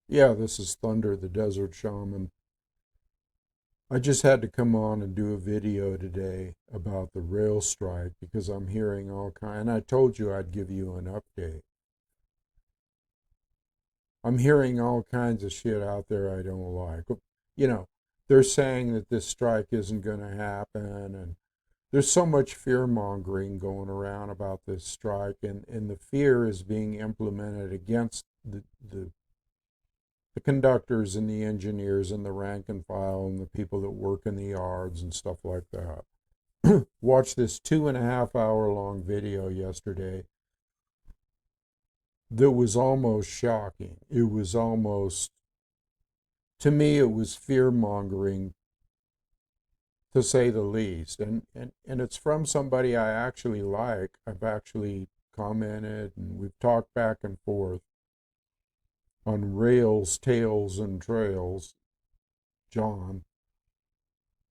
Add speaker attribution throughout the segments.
Speaker 1: Yeah, this is Thunder, the Desert Shaman. I just had to come on and do a video today about the rail strike because I'm hearing all kind. And I told you I'd give you an update. I'm hearing all kinds of shit out there I don't like. You know, they're saying that this strike isn't going to happen, and there's so much fear mongering going around about this strike, and the fear is being implemented against the conductors and the engineers and the rank and file and the people that work in the yards and stuff like that. Watched this 2.5 hour long video yesterday that was almost shocking. It was almost, to me, it was fear mongering to say the least. And it's from somebody I actually like. I've actually commented and we've talked back and forth on Rails, Tails, and Trails, John.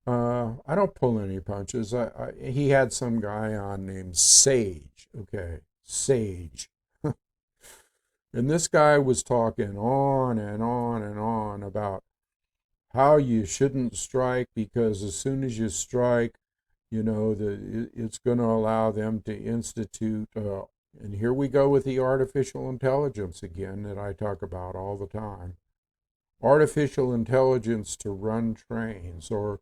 Speaker 1: I don't pull any punches. He had some guy on named Sage. Okay, Sage. And this guy was talking on and on and on about how you shouldn't strike because as soon as you strike, it's going to allow them to institute. And here we go with the artificial intelligence again that I talk about all the time. Artificial intelligence to run trains or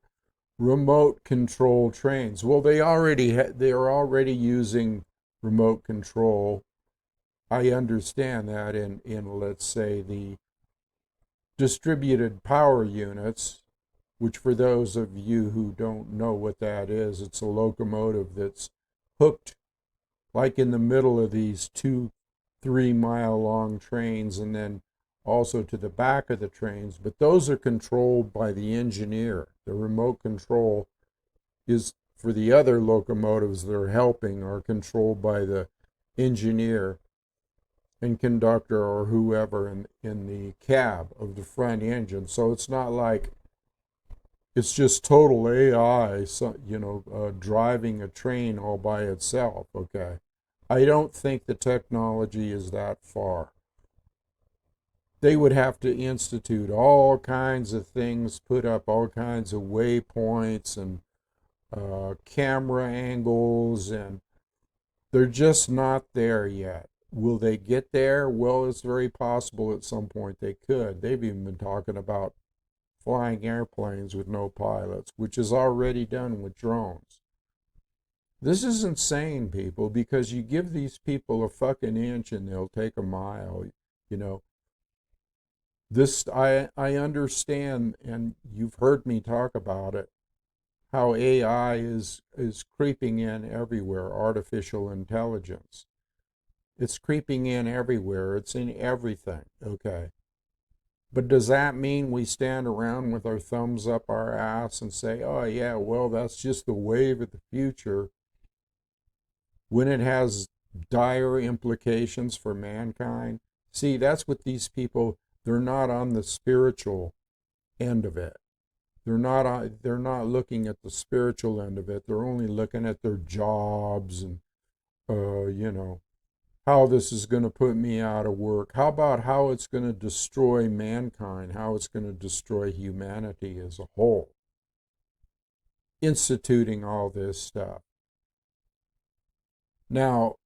Speaker 1: remote control trains. Well, they're already using remote control. I understand that in let's say the distributed power units, which for those of you who don't know what that is, it's a locomotive that's hooked like in the middle of these 2-3 mile long trains and then also to the back of the trains, but those are controlled by the engineer. The remote control is for the other locomotives that are helping are controlled by the engineer and conductor or whoever in the cab of the front engine. So it's not like it's just total AI, driving a train all by itself. Okay. I don't think the technology is that far. They would have to institute all kinds of things, put up all kinds of waypoints and camera angles, and they're just not there yet. Will they get there? Well, it's very possible at some point they could. They've even been talking about flying airplanes with no pilots, which is already done with drones. This is insane, people, because you give these people a fucking inch and they'll take a mile. You know, this I understand, and you've heard me talk about it, how AI is creeping in everywhere, artificial intelligence. It's creeping in everywhere. It's in everything. Okay. But does that mean we stand around with our thumbs up our ass and say, oh, yeah, well, that's just the wave of the future when it has dire implications for mankind? See, that's what these people, they're not on the spiritual end of it. They're not looking at the spiritual end of it. They're only looking at their jobs and, you know, how this is going to put me out of work. How about how it's going to destroy mankind, how it's going to destroy humanity as a whole? Instituting all this stuff. Now,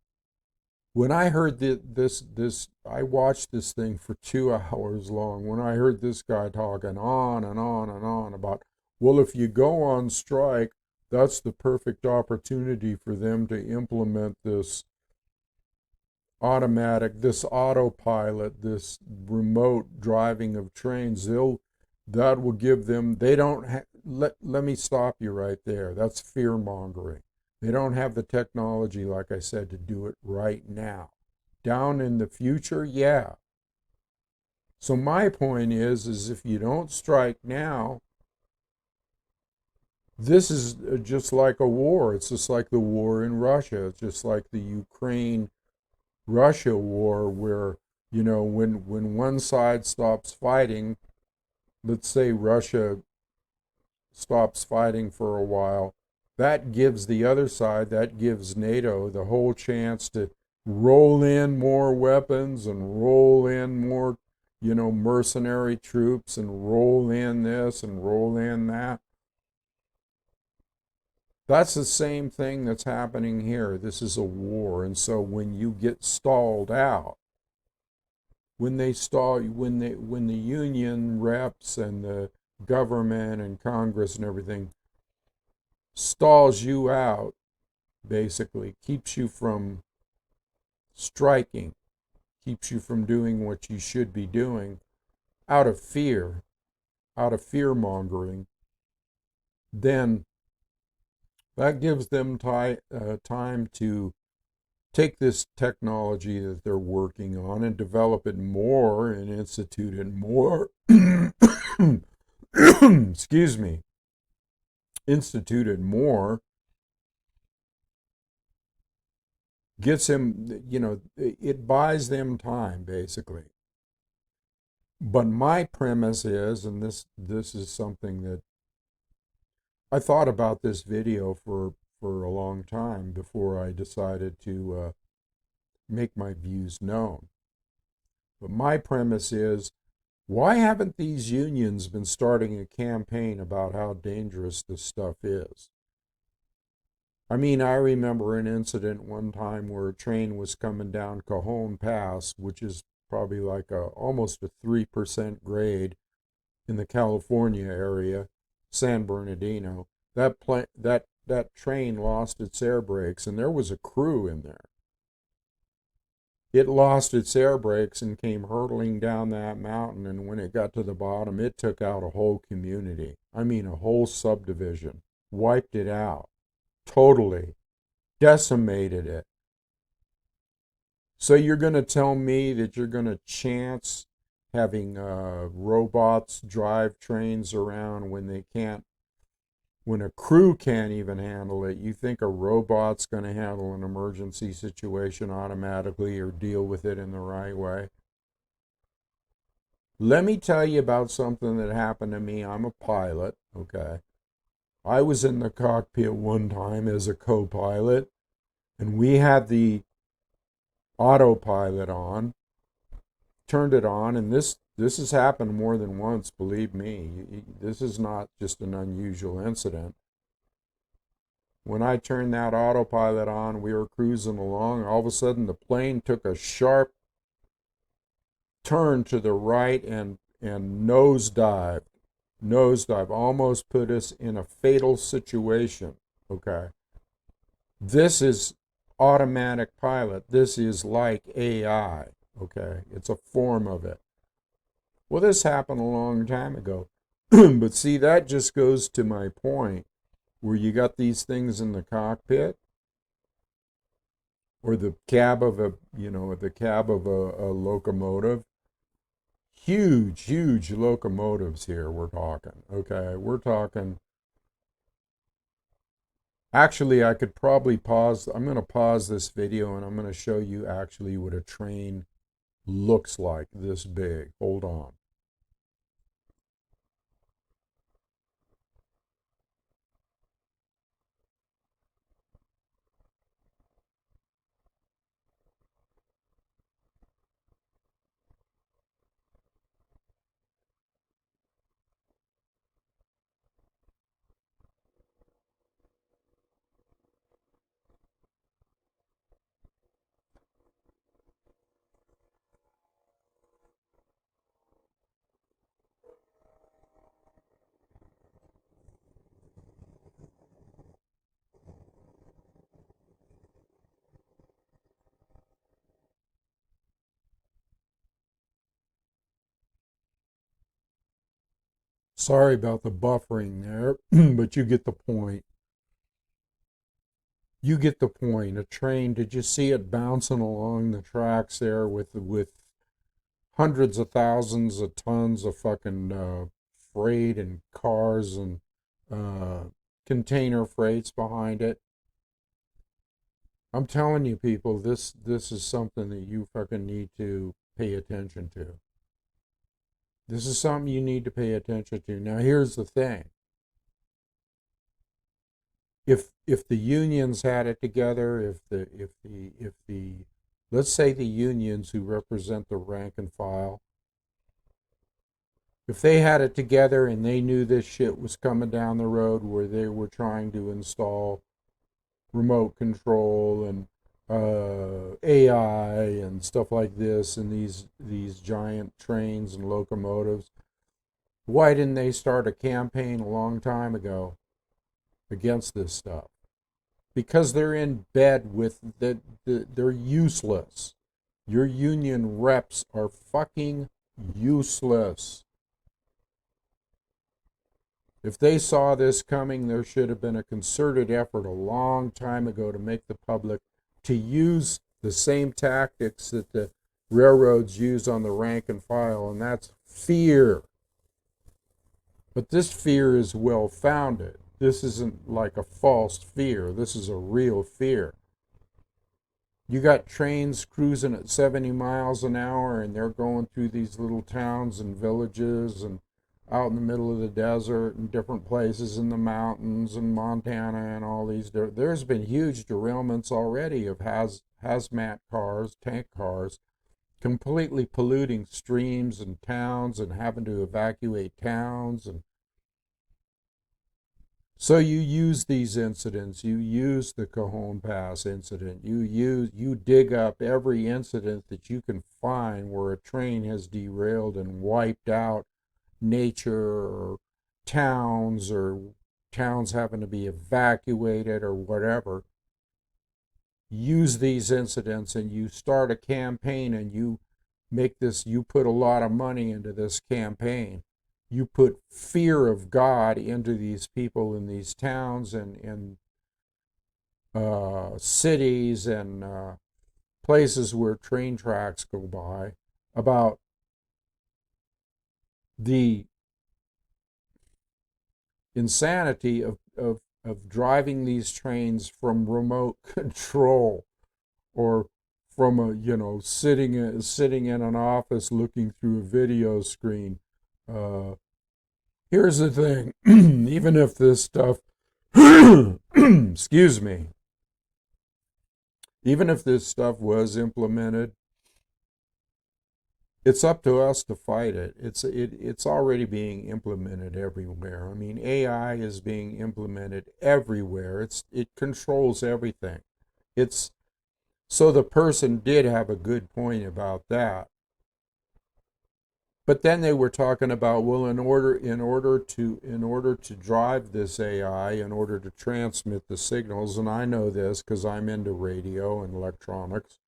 Speaker 1: when I heard this, I watched this thing for 2 hours long. When I heard this guy talking on and on and on about, well, if you go on strike, that's the perfect opportunity for them to implement this this autopilot, this remote driving of trains. That will give them, they don't let me stop you right there. That's fear mongering. They don't have the technology, like I said, to do it right now. Down in the future, yeah. So my point is if you don't strike now, this is just like a war. It's just like the war in Russia. It's just like the Ukraine Russia war where, when one side stops fighting, let's say Russia stops fighting for a while, that gives the other side, that gives NATO the whole chance to roll in more weapons and roll in more mercenary troops and roll in this and roll in that. That's the same thing that's happening here. This is a war. And so when you get stalled out, when the union reps and the government and Congress and everything stalls you out, basically keeps you from striking, keeps you from doing what you should be doing out of fear mongering, then that gives them time to take this technology that they're working on and develop it more and institute it more. Excuse me. Institute it more. Gets him, it buys them time, basically. But my premise is, and this is something that I thought about this video for a long time before I decided to make my views known. But my premise is, why haven't these unions been starting a campaign about how dangerous this stuff is? I mean, I remember an incident one time where a train was coming down Cajon Pass, which is probably like almost a 3% grade in the California area, San Bernardino. That train lost its air brakes, and there was a crew in there. It lost its air brakes and came hurtling down that mountain, and when it got to the bottom, it took out a whole community. I mean, a whole subdivision. Wiped it out. Totally. Decimated it. So you're going to tell me that you're going to chance having robots drive trains around when they can't, when a crew can't even handle it? You think a robot's going to handle an emergency situation automatically or deal with it in the right way? Let me tell you about something that happened to me. I'm a pilot, okay? I was in the cockpit one time as a co-pilot, and we had the autopilot on, turned it on, and this has happened more than once, believe me. This is not just an unusual incident. When I turned that autopilot on, we were cruising along, all of a sudden the plane took a sharp turn to the right and nosedived, almost put us in a fatal situation, okay? This is automatic pilot. This is like AI, okay? It's a form of it. Well, this happened a long time ago. But see, that just goes to my point, where you got these things in the cockpit or the cab of a locomotive. Huge locomotives here we're talking, okay? We're talking. Actually, I could probably pause. I'm going to pause this video and I'm going to show you actually what a train looks like this big. Hold on. Sorry about the buffering there, but you get the point. You get the point. A train, did you see it bouncing along the tracks there with hundreds of thousands of tons of fucking freight and cars and container freights behind it? I'm telling you, people, this is something that you fucking need to pay attention to. This is something you need to pay attention to. Now, here's the thing. If the unions had it together, if the let's say the unions who represent the rank and file If they had it together and they knew this shit was coming down the road where they were trying to install remote control and AI and stuff like this and these giant trains and locomotives, why didn't they start a campaign a long time ago against this stuff? Because they're in bed with they're useless. Your union reps are fucking useless. If they saw this coming, there should have been a concerted effort a long time ago to make the public to use the same tactics that the railroads use on the rank and file, and that's fear. But this fear is well founded. This isn't like a false fear. This is a real fear. You got trains cruising at 70 miles an hour, and they're going through these little towns and villages and out in the middle of the desert and different places in the mountains and Montana and all these. There's been huge derailments already of hazmat cars, tank cars, completely polluting streams and towns and having to evacuate towns. And so you use these incidents. You use the Cajon Pass incident. You dig up every incident that you can find where a train has derailed and wiped out nature or towns having to be evacuated or whatever. Use these incidents and you start a campaign and you put a lot of money into this campaign. You put fear of God into these people in these towns and cities and places where train tracks go by about the insanity of driving these trains from remote control, or from sitting in an office looking through a video screen. Here's the thing. Even if this stuff excuse me, even if this stuff was implemented, it's up to us to fight it. It's already being implemented everywhere. I mean, AI is being implemented everywhere. It controls everything. So the person did have a good point about that. But then they were talking about, well, in order to drive this AI, in order to transmit the signals, and I know this because I'm into radio and electronics,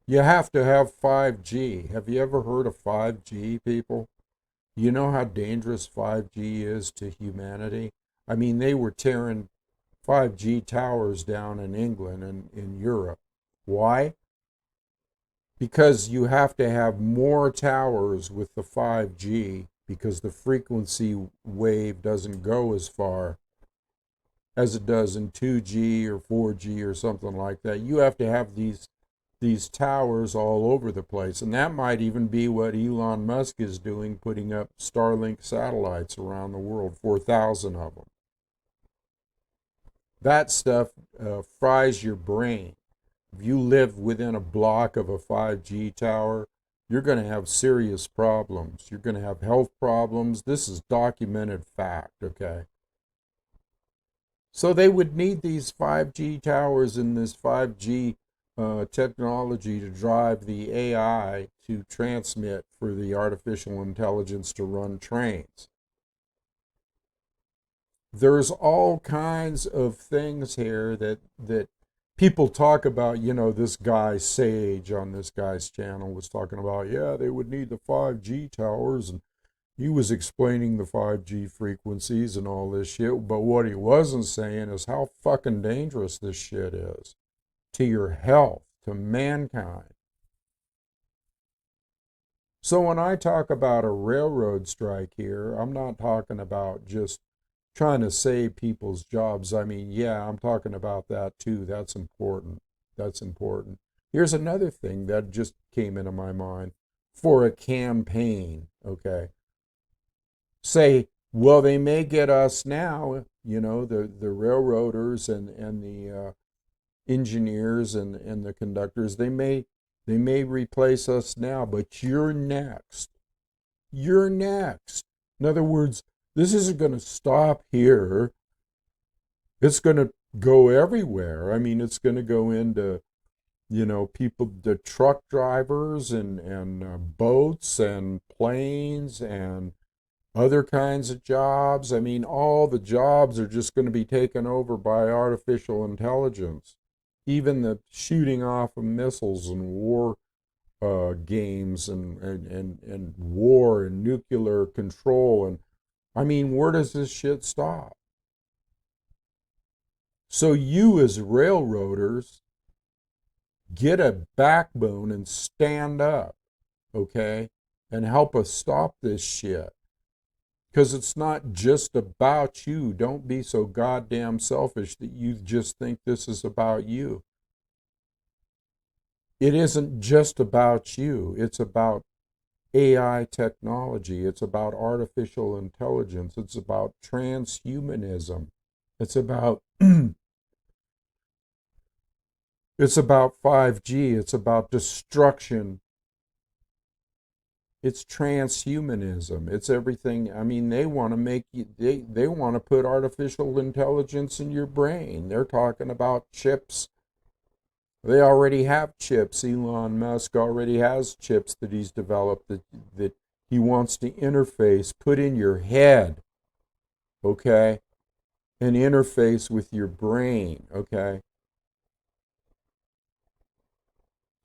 Speaker 1: you have to have 5G. Have you ever heard of 5G, people? You know how dangerous 5G is to humanity? I mean, they were tearing 5G towers down in England and in Europe. Why? Because you have to have more towers with the 5G, because the frequency wave doesn't go as far as it does in 2G or 4G or something like that. You have to have these towers all over the place. And that might even be what Elon Musk is doing, putting up Starlink satellites around the world, 4,000 of them. That stuff fries your brain. If you live within a block of a 5G tower, you're going to have serious problems. You're going to have health problems. This is documented fact, okay? So they would need these 5G towers and this 5G technology to drive the AI to transmit for the artificial intelligence to run trains. There's all kinds of things here that people talk about. This guy Sage on this guy's channel was talking about, yeah, they would need the 5G towers, and he was explaining the 5G frequencies and all this shit. But what he wasn't saying is how fucking dangerous this shit is to your health, to mankind. So when I talk about a railroad strike here, I'm not talking about just trying to save people's jobs. I mean, yeah, I'm talking about that too. That's important. That's important. Here's another thing that just came into my mind for a campaign, okay? Say, well, they may get us now, the railroaders and the engineers and the conductors, they may replace us now, but you're next. you're next. In other words, this isn't going to stop here. It's going to go everywhere. I mean, it's going to go into, people, the truck drivers and boats and planes and other kinds of jobs. I mean, all the jobs are just going to be taken over by artificial intelligence. Even the shooting off of missiles and war games and war and nuclear control. And I mean, where does this shit stop? So you as railroaders get a backbone and stand up, okay? And help us stop this shit. Because it's not just about you. Don't be so goddamn selfish that you just think this is about you. It isn't just about you. It's about AI technology. It's about artificial intelligence. It's about transhumanism. It's about it's about 5G. It's about destruction. It's transhumanism. It's everything. I mean, they want to make you, they want to put artificial intelligence in your brain. They're talking about chips. They already have chips. Elon Musk already has chips that he's developed that he wants to interface, put in your head, okay? And interface with your brain, okay?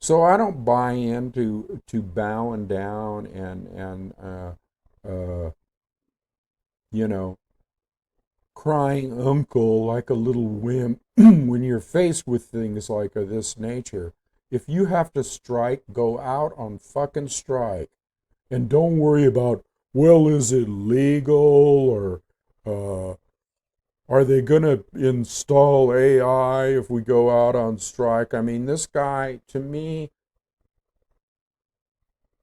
Speaker 1: So I don't buy into bowing down and you know, crying uncle like a little wimp when you're faced with things like this nature. If you have to strike, go out on fucking strike. And don't worry about, well, is it legal or are they going to install AI if we go out on strike? I mean, this guy, to me,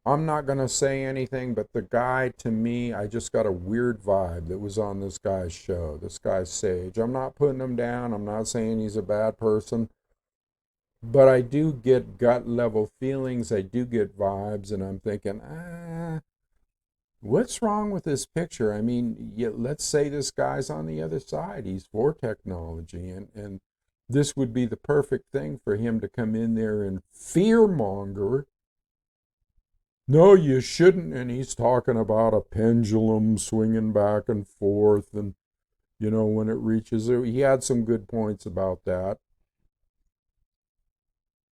Speaker 1: I'm not going to say anything, but the guy, to me, I just got a weird vibe that was on this guy's show. This guy's Sage. I'm not putting him down. I'm not saying he's a bad person. But I do get gut level feelings. I do get vibes. And I'm thinking, what's wrong with this picture? I mean, let's say this guy's on the other side. He's for technology. And this would be the perfect thing for him to come in there and fearmonger. No, you shouldn't. And he's talking about a pendulum swinging back and forth. And, when it reaches there, he had some good points about that.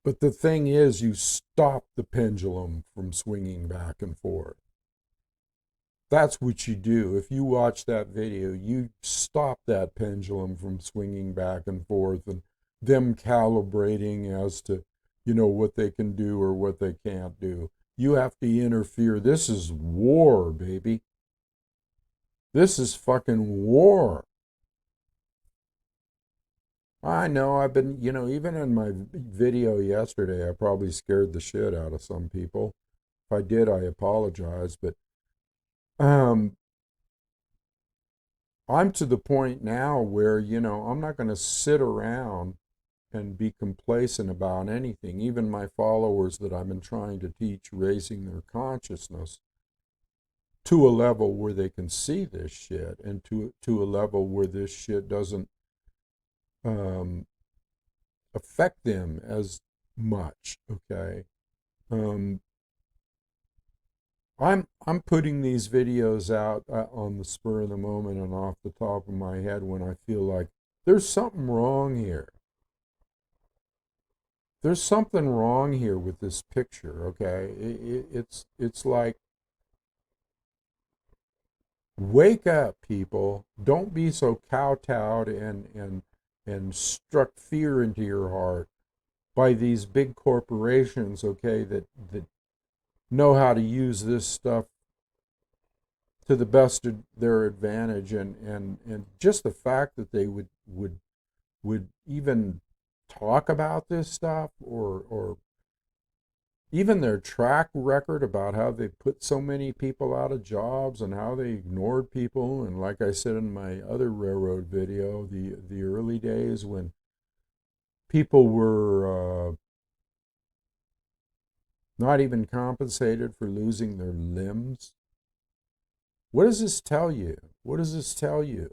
Speaker 1: But the thing is, you stop the pendulum from swinging back and forth. That's what you do. If you watch that video, you stop that pendulum from swinging back and forth and them calibrating as to, what they can do or what they can't do. You have to interfere. This is war, baby. This is fucking war. I know I've been, even in my video yesterday, I probably scared the shit out of some people. If I did, I apologize. But I'm to the point now where, I'm not going to sit around and be complacent about anything. Even my followers that I've been trying to teach raising their consciousness to a level where they can see this shit and to a level where this shit doesn't affect them as much, okay? I'm putting these videos out on the spur of the moment and off the top of my head when I feel like there's something wrong here. There's something wrong here with this picture, okay? It's like, wake up, people. Don't be so kowtowed and struck fear into your heart by these big corporations, okay, that know how to use this stuff to the best of their advantage, and just the fact that they would even talk about this stuff, or even their track record about how they put so many people out of jobs and how they ignored people. And like I said in my other railroad video, the early days when people were not even compensated for losing their limbs. What does this tell you? What does this tell you?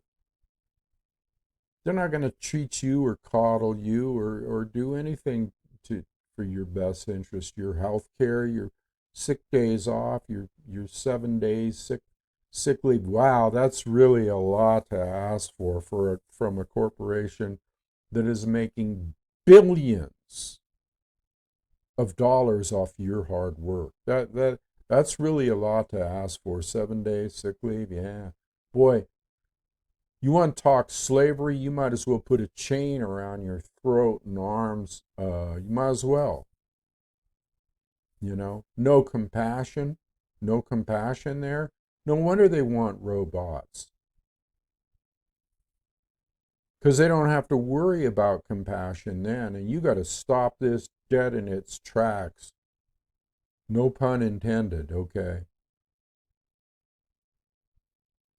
Speaker 1: They're not going to treat you or coddle you or do anything for your best interest. Your health care, your sick days off, your 7 days sick leave. Wow, that's really a lot to ask for from a corporation that is making billions of dollars off your hard work. That's really a lot to ask for. 7 days sick leave, yeah. Boy, you want to talk slavery, you might as well put a chain around your throat and arms. You might as well. No compassion. No compassion there. No wonder they want robots. Because they don't have to worry about compassion then. And you got to stop this dead in its tracks. No pun intended, okay?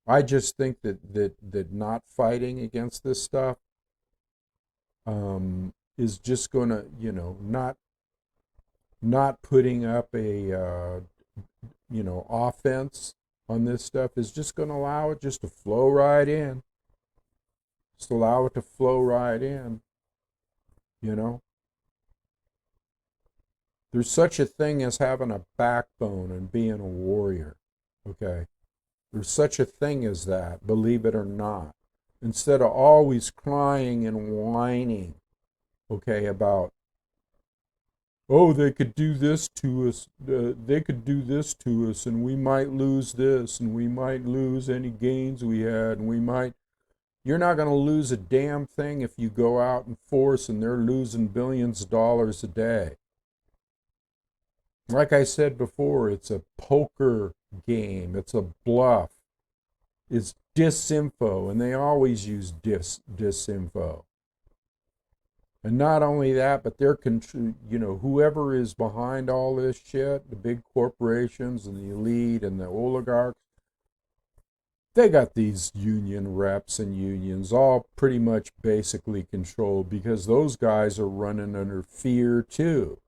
Speaker 1: I just think that not fighting against this stuff is just going to, not putting up a, offense on this stuff is just going to allow it just to flow right in. Just allow it to flow right in, There's such a thing as having a backbone and being a warrior, okay? There's such a thing as that, believe it or not. Instead of always crying and whining, okay, about, oh, they could do this to us, they could do this to us, and we might lose this, and we might lose any gains we had, and we might. You're not going to lose a damn thing if you go out and force and they're losing billions of dollars a day. Like I said before, it's a poker game. It's a bluff. It's disinfo, and they always use disinfo. And not only that, but they're, whoever is behind all this shit, the big corporations and the elite and the oligarchs, they got these union reps and unions all pretty much basically controlled because those guys are running under fear too.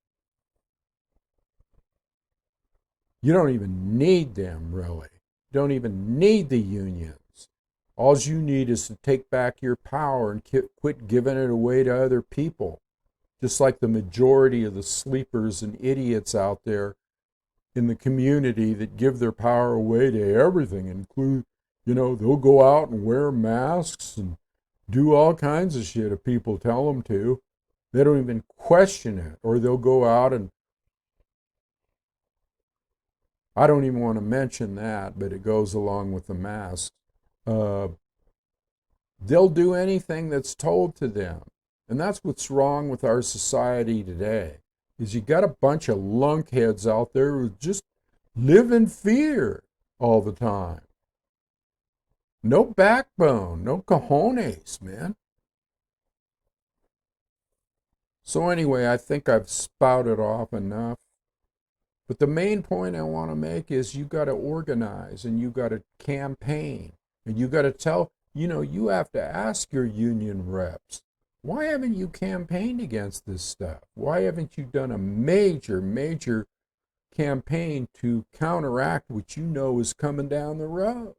Speaker 1: You don't even need them, really. You don't even need the unions. All you need is to take back your power and quit giving it away to other people. Just like the majority of the sleepers and idiots out there in the community that give their power away to everything, include, they'll go out and wear masks and do all kinds of shit if people tell them to. They don't even question it. Or they'll go out and, I don't even want to mention that, but it goes along with the mask. They'll do anything that's told to them. And that's what's wrong with our society today, is you got a bunch of lunkheads out there who just live in fear all the time. No backbone, no cojones, man. So anyway, I think I've spouted off enough. But the main point I want to make is you got to organize and you got to campaign and you got to tell, you have to ask your union reps, why haven't you campaigned against this stuff? Why haven't you done a major campaign to counteract what you know is coming down the road?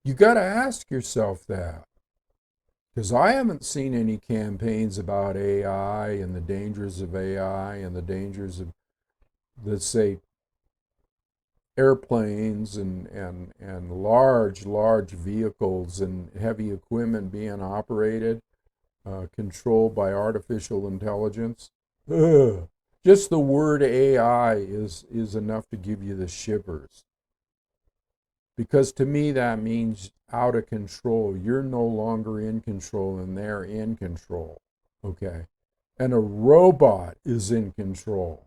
Speaker 1: You got to ask yourself that. Because I haven't seen any campaigns about AI and the dangers of AI and the dangers of, let's say, airplanes and large vehicles and heavy equipment being operated, controlled by artificial intelligence. Ugh. Just the word AI is enough to give you the shivers. Because to me that means out of control. You're no longer in control and they're in control. Okay? And a robot is in control.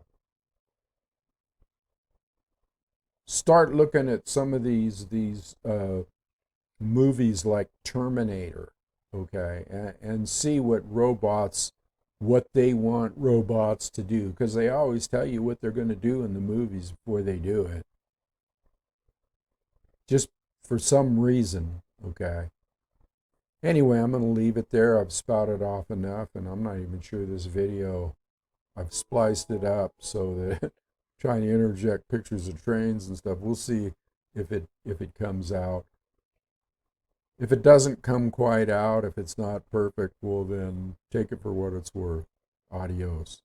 Speaker 1: Start looking at some of these movies like Terminator, okay, and see what they want robots to do, because they always tell you what they're going to do in the movies before they do it. Just for some reason, okay. Anyway, I'm going to leave it there. I've spouted off enough, and I'm not even sure this video, I've spliced it up so that trying to interject pictures of trains and stuff. We'll see if it comes out. If it doesn't come quite out, if it's not perfect, we'll then take it for what it's worth. Adios.